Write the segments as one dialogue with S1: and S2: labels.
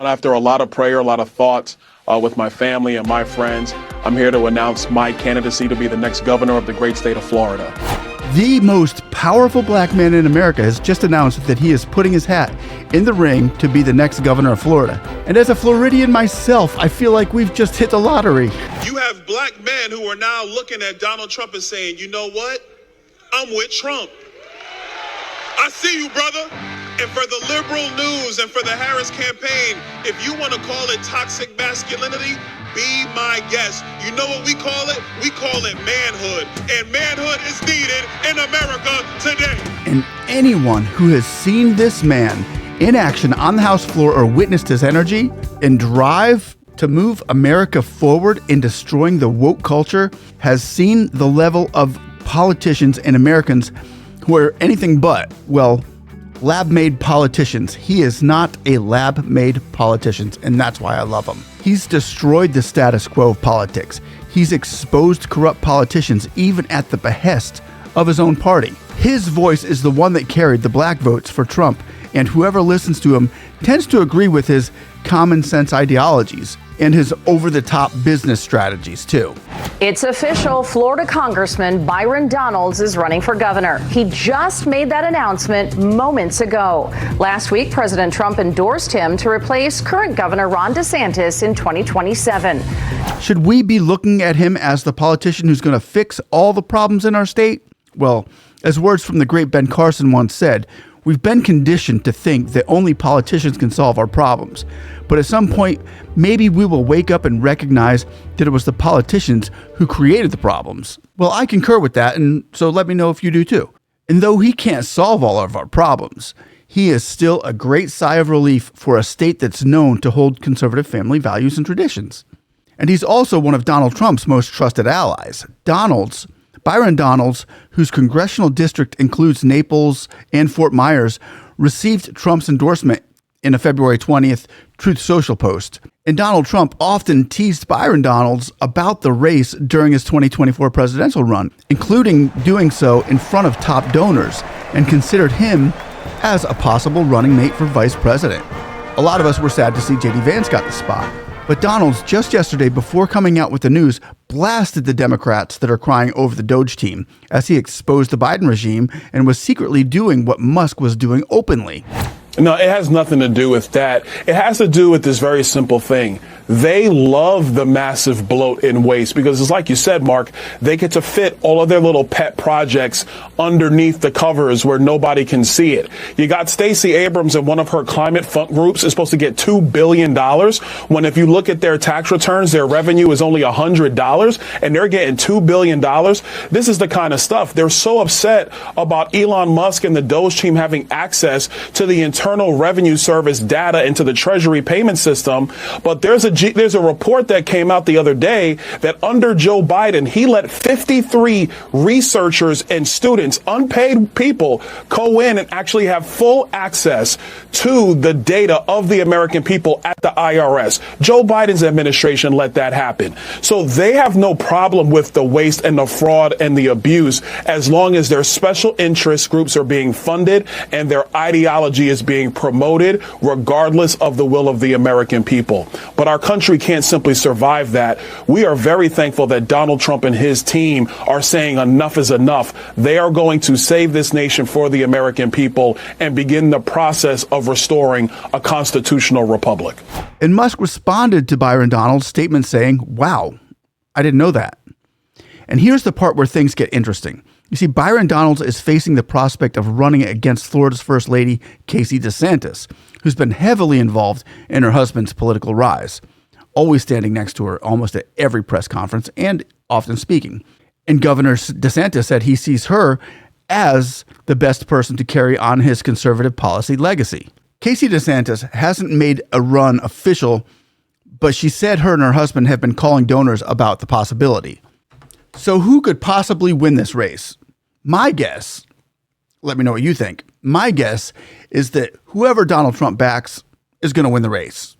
S1: After a lot of prayer, a lot of thoughts with my family and my friends, I'm here to announce my candidacy to be the next governor of the great state of Florida.
S2: The most powerful black man in America has just announced that he is putting his hat in the ring to be the next governor of Florida. And as a Floridian myself, I feel like we've just hit the lottery.
S3: You have black men who are now looking at Donald Trump and saying, you know what? I'm with Trump. I see you, brother. And for the liberal news and for the Harris campaign, if you want to call it toxic masculinity, be my guest. You know what we call it? We call it manhood. And manhood is needed in America today.
S2: And anyone who has seen this man in action on the House floor or witnessed his energy and drive to move America forward in destroying the woke culture has seen the level of politicians and Americans who are anything but, well, lab-made politicians. He is not a lab-made politician, and that's why I love him. He's destroyed the status quo of politics. He's exposed corrupt politicians even at the behest of his own party. His voice is the one that carried the black votes for Trump, and whoever listens to him tends to agree with his common sense ideologies and his over-the-top business strategies, too.
S4: It's official. Florida Congressman Byron Donalds is running for governor. He just made that announcement moments ago. Last week, President Trump endorsed him to replace current Governor Ron DeSantis in 2027.
S2: Should we be looking at him as the politician who's going to fix all the problems in our state? Well, as words from the great Ben Carson once said, we've been conditioned to think that only politicians can solve our problems. But at some point, maybe we will wake up and recognize that it was the politicians who created the problems. Well, I concur with that, and so let me know if you do too. And though he can't solve all of our problems, he is still a great sigh of relief for a state that's known to hold conservative family values and traditions. And he's also one of Donald Trump's most trusted allies. Byron Donalds, whose congressional district includes Naples and Fort Myers, received Trump's endorsement in a February 20th Truth Social post. And Donald Trump often teased Byron Donalds about the race during his 2024 presidential run, including doing so in front of top donors, and considered him as a possible running mate for vice president. A lot of us were sad to see J.D. Vance got the spot. But Donalds, just yesterday, before coming out with the news, blasted the Democrats that are crying over the Doge team as he exposed the Biden regime and was secretly doing what Musk was doing openly.
S1: No, it has nothing to do with that. It has to do with this very simple thing. They love the massive bloat and waste because it's like you said, Mark, they get to fit all of their little pet projects underneath the covers where nobody can see it. You got Stacey Abrams and one of her climate fund groups is supposed to get $2 billion when if you look at their tax returns, their revenue is only $100 and they're getting $2 billion. This is the kind of stuff. They're so upset about Elon Musk and the Doge team having access to the Internal Revenue Service data into the Treasury payment system. But there's a report that came out the other day that under Joe Biden, he let 53 researchers and students, unpaid people, go in and actually have full access to the data of the American people at the IRS. Joe Biden's administration let that happen. So they have no problem with the waste and the fraud and the abuse as long as their special interest groups are being funded and their ideology is being promoted regardless of the will of the American people. But our country can't simply survive that. We are very thankful that Donald Trump and his team are saying enough is enough. They are going to save this nation for the American people and begin the process of restoring a constitutional republic.
S2: And Musk responded to Byron Donalds' statement saying, wow, I didn't know that. And here's the part where things get interesting. You see, Byron Donalds is facing the prospect of running against Florida's First Lady, Casey DeSantis, who's been heavily involved in her husband's political rise, always standing next to her almost at every press conference and often speaking. And Governor DeSantis said he sees her as the best person to carry on his conservative policy legacy. Casey DeSantis hasn't made a run official, but she said her and her husband have been calling donors about the possibility. So who could possibly win this race? My guess, let me know what you think. My guess is that whoever Donald Trump backs is going to win the race.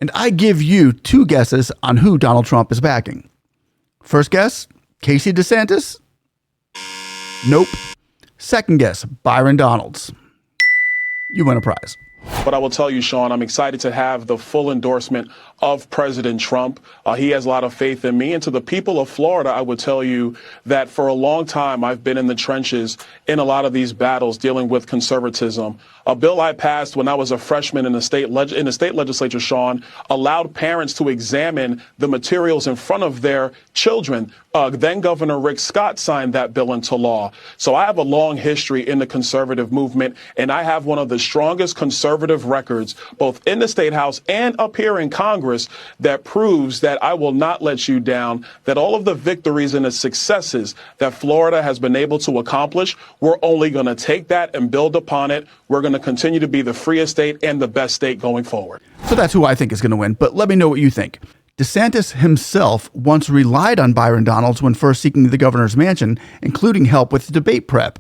S2: And I give you two guesses on who Donald Trump is backing. First guess, Casey DeSantis? Nope. Second guess, Byron Donalds. You win a prize.
S1: But I will tell you, Sean, I'm excited to have the full endorsement of President Trump. He has a lot of faith in me. And to the people of Florida, I would tell you that for a long time, I've been in the trenches in a lot of these battles dealing with conservatism. A bill I passed when I was a freshman in the state legislature, Sean, allowed parents to examine the materials in front of their children. Then Governor Rick Scott signed that bill into law. So I have a long history in the conservative movement, and I have one of the strongest conservative records, both in the State House and up here in Congress, that proves that I will not let you down, that all of the victories and the successes that Florida has been able to accomplish, we're only going to take that and build upon it. We're going to continue to be the freest state and the best state going forward.
S2: So that's who I think is going to win, but let me know what you think. DeSantis himself once relied on Byron Donalds when first seeking the governor's mansion, including help with debate prep.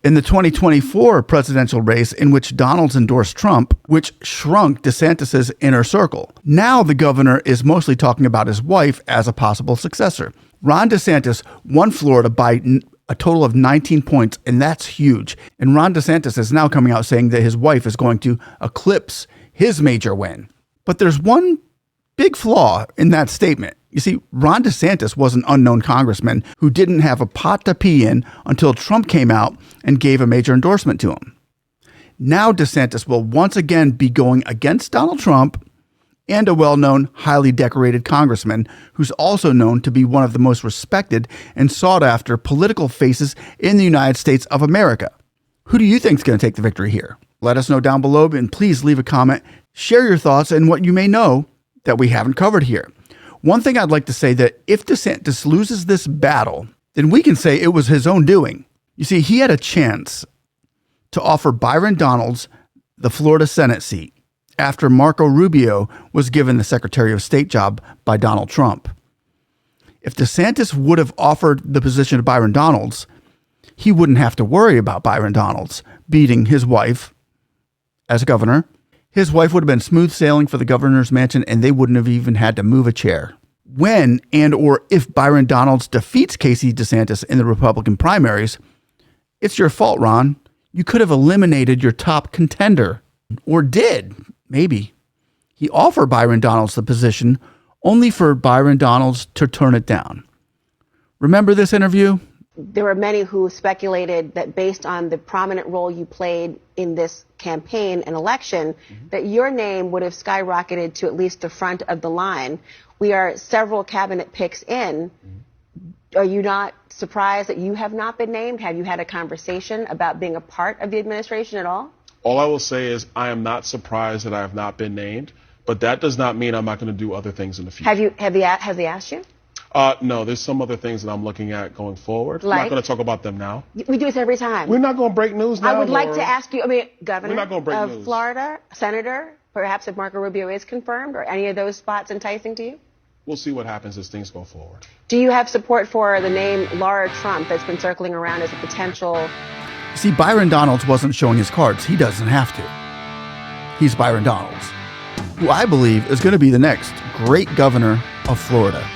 S2: In the 2024 presidential race, in which Donalds endorsed Trump, which shrunk DeSantis's inner circle. Now the governor is mostly talking about his wife as a possible successor. Ron DeSantis won Florida by a total of 19 points, and that's huge. And Ron DeSantis is now coming out saying that his wife is going to eclipse his major win. But there's one big flaw in that statement. You see, Ron DeSantis was an unknown congressman who didn't have a pot to pee in until Trump came out and gave a major endorsement to him. Now DeSantis will once again be going against Donald Trump and a well-known, highly decorated congressman who's also known to be one of the most respected and sought-after political faces in the United States of America. Who do you think is going to take the victory here? Let us know down below, and please leave a comment. Share your thoughts and what you may know that we haven't covered here. One thing I'd like to say that if DeSantis loses this battle, then we can say it was his own doing. You see, he had a chance to offer Byron Donalds the Florida Senate seat after Marco Rubio was given the Secretary of State job by Donald Trump. If DeSantis would have offered the position to Byron Donalds, he wouldn't have to worry about Byron Donalds beating his wife as governor. His wife would have been smooth sailing for the governor's mansion, and they wouldn't have even had to move a chair. When and or if Byron Donalds defeats Casey DeSantis in the Republican primaries, it's your fault, Ron. You could have eliminated your top contender. Or did, maybe. He offered Byron Donalds the position only for Byron Donalds to turn it down. Remember this interview?
S5: There were many who speculated that based on the prominent role you played in this campaign and election, that your name would have skyrocketed to at least the front of the line. We are several cabinet picks in. Are you not surprised that you have not been named? Have you had a conversation about being a part of the administration at all?
S1: All I will say is I am not surprised that I have not been named, but that does not mean I'm not going to do other things in the future.
S5: Have they asked you?
S1: No, there's some other things that I'm looking at going forward.
S5: Like?
S1: I'm not going to talk about them now.
S5: We do this every time.
S1: We're not going to break news now.
S5: I would like to ask you, Governor
S1: We're not gonna break
S5: of
S1: news.
S5: Florida, Senator, perhaps if Marco Rubio is confirmed, or any of those spots enticing to you?
S1: We'll see what happens as things go forward.
S5: Do you have support for the name Laura Trump that's been circling around as a potential?
S2: See, Byron Donalds wasn't showing his cards. He doesn't have to. He's Byron Donalds, who I believe is going to be the next great governor of Florida.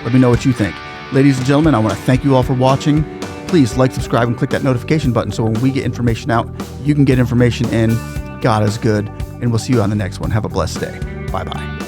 S2: Let me know what you think. Ladies and gentlemen, I want to thank you all for watching. Please like, subscribe, and click that notification button so when we get information out, you can get information in. God is good, and we'll see you on the next one. Have a blessed day. Bye-bye.